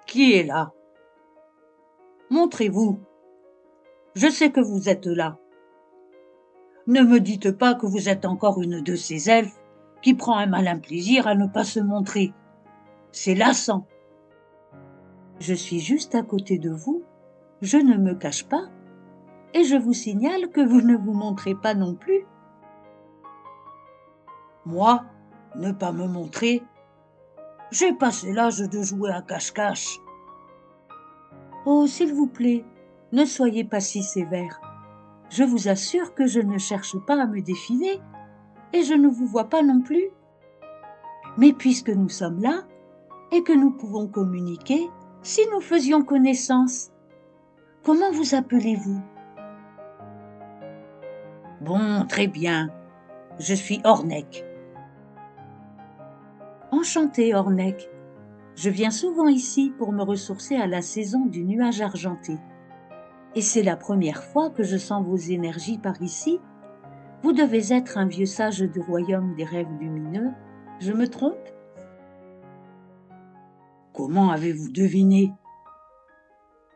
Qui est là? Montrez-vous. Je sais que vous êtes là. Ne me dites pas que vous êtes encore une de ces elfes qui prend un malin plaisir à ne pas se montrer. C'est lassant. Je suis juste à côté de vous, je ne me cache pas, et je vous signale que vous ne vous montrez pas non plus. Moi, ne pas me montrer? J'ai passé l'âge de jouer à cache-cache. Oh, s'il vous plaît, ne soyez pas si sévère. Je vous assure que je ne cherche pas à me défiler, et je ne vous vois pas non plus. Mais puisque nous sommes là, et que nous pouvons communiquer, si nous faisions connaissance. Comment vous appelez-vous? Bon, très bien. Je suis Ornek. Enchantée, Ornek. Je viens souvent ici pour me ressourcer à la saison du nuage argenté. Et c'est la première fois que je sens vos énergies par ici. Vous devez être un vieux sage du royaume des rêves lumineux. Je me trompe? Comment avez-vous deviné?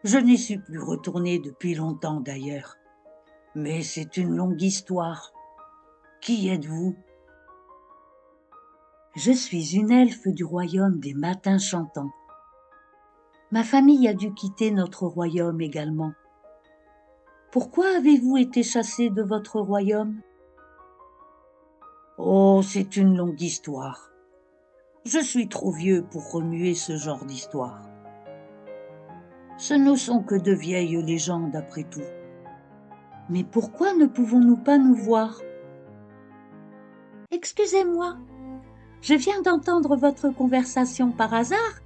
Je n'y suis plus retourné depuis longtemps d'ailleurs. Mais c'est une longue histoire. Qui êtes-vous? Je suis une elfe du royaume des matins chantants. Ma famille a dû quitter notre royaume également. Pourquoi avez-vous été chassé de votre royaume? Oh, c'est une longue histoire. Je suis trop vieux pour remuer ce genre d'histoire. Ce ne sont que de vieilles légendes après tout. Mais pourquoi ne pouvons-nous pas nous voir? Excusez-moi, je viens d'entendre votre conversation par hasard,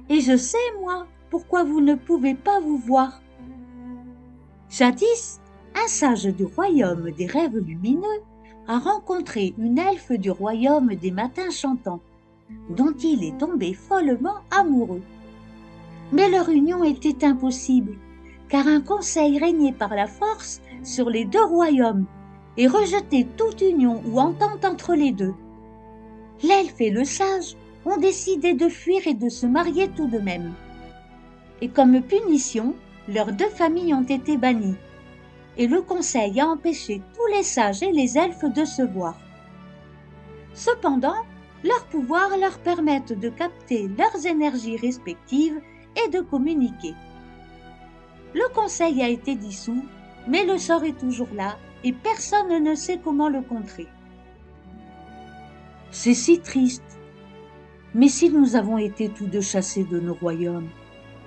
et je sais, moi, pourquoi vous ne pouvez pas vous voir. Jadis, un sage du royaume des rêves lumineux a rencontré une elfe du royaume des matins chantants, dont il est tombé follement amoureux. Mais leur union était impossible, car un conseil régnait par la force sur les deux royaumes et rejetait toute union ou entente entre les deux. L'elfe et le sage ont décidé de fuir et de se marier tout de même. Et comme punition, leurs deux familles ont été bannies, et le conseil a empêché tous les sages et les elfes de se voir. Cependant, leurs pouvoirs leur permettent de capter leurs énergies respectives et de communiquer. Le conseil a été dissous, mais le sort est toujours là et personne ne sait comment le contrer. C'est si triste. Mais si nous avons été tous deux chassés de nos royaumes,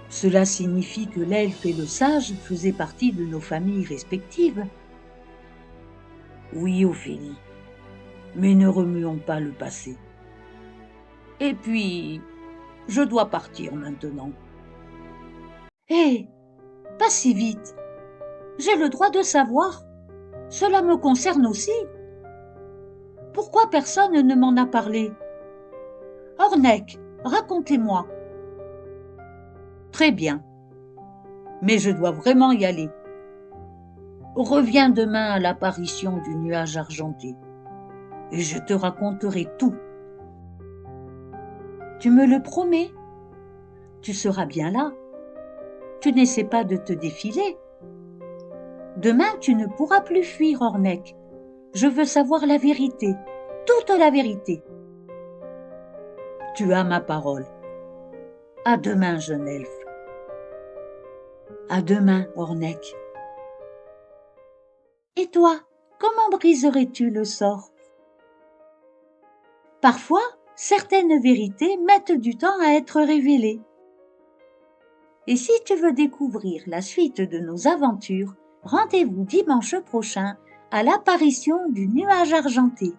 cela signifie que l'elfe et le sage faisaient partie de nos familles respectives. Oui, Ophélie, mais ne remuons pas le passé. Et puis, je dois partir maintenant. Hé, pas si vite. J'ai le droit de savoir. Cela me concerne aussi. Pourquoi personne ne m'en a parlé? Ornek, racontez-moi. Très bien, mais je dois vraiment y aller. Reviens demain à l'apparition du nuage argenté, et je te raconterai tout. Tu me le promets? Tu seras bien là. Tu n'essaies pas de te défiler. Demain, tu ne pourras plus fuir, Ornek. Je veux savoir la vérité, toute la vérité. Tu as ma parole. À demain, jeune elfe. À demain, Ornek. Et toi, comment briserais-tu le sort? Parfois, certaines vérités mettent du temps à être révélées. Et si tu veux découvrir la suite de nos aventures, rendez-vous dimanche prochain à l'apparition du nuage argenté.